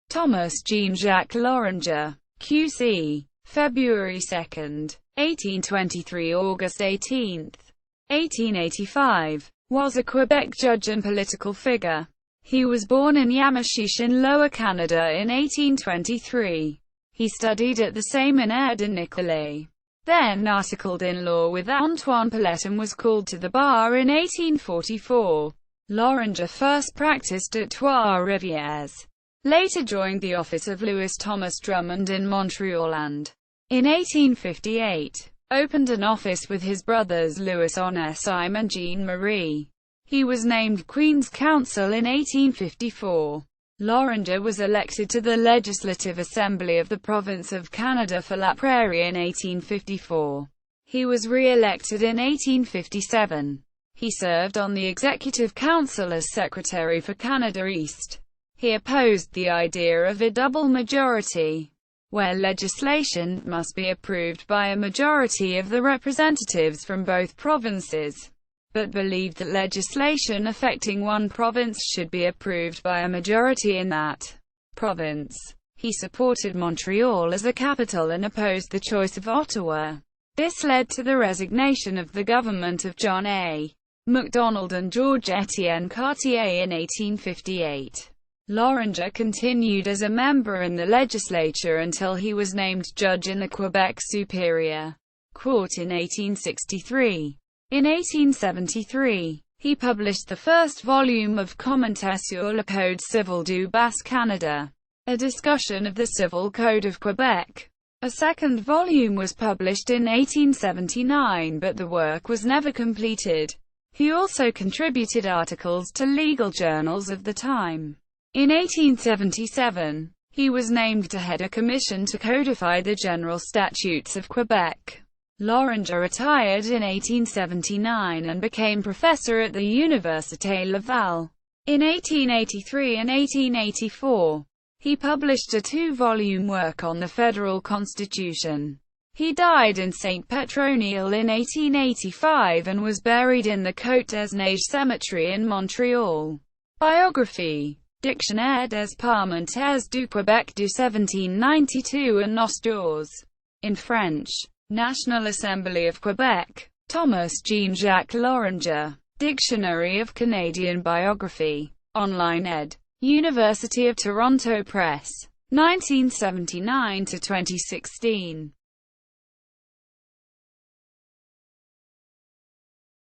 Thomas-Jean-Jacques Loranger, Q.C. February 2, 1823 – August 18, 1885, was a Quebec judge and political figure. He was born in Yamachiche in Lower Canada in 1823. He studied at the Séminaire de Nicolet, then articled in law with Antoine Polette and was called to the bar in 1844. Loranger first practiced at Trois-Rivières, later joined the office of Lewis Thomas Drummond in Montreal and, in 1858, opened an office with his brothers Louis-Onésime and Jean-Marie. He was named Queen's Counsel in 1854. Loranger was elected to the Legislative Assembly of the Province of Canada for Laprairie in 1854. He was re-elected in 1857. He served on the Executive Council as Secretary for Canada East. He opposed the idea of a double majority, where legislation must be approved by a majority of the representatives from both provinces, but believed that legislation affecting one province should be approved by a majority in that province. He supported Montreal as a capital and opposed the choice of Ottawa. This led to the resignation of the government of John A. Macdonald and George-Étienne Cartier in 1858. Loranger continued as a member in the legislature until he was named judge in the Quebec Superior Court in 1863. In 1873, he published the first volume of Commentaire sur le Code civil du Bas-Canada, a discussion of the Civil Code of Quebec. A second volume was published in 1879, but the work was never completed. He also contributed articles to legal journals of the time. In 1877, he was named to head a commission to codify the general statutes of Quebec. Loranger retired in 1879 and became professor at the Université Laval. In 1883 and 1884, he published a two-volume work on the federal constitution. He died in Saint-Pétronille in 1885 and was buried in the Côte des Neiges Cemetery in Montreal. Biography. Dictionnaire des parlementaires du Québec du 1792 and Nostures. In French. National Assembly of Quebec. Thomas-Jean-Jacques Loranger. Dictionary of Canadian Biography. Online ed. University of Toronto Press. 1979 to 2016.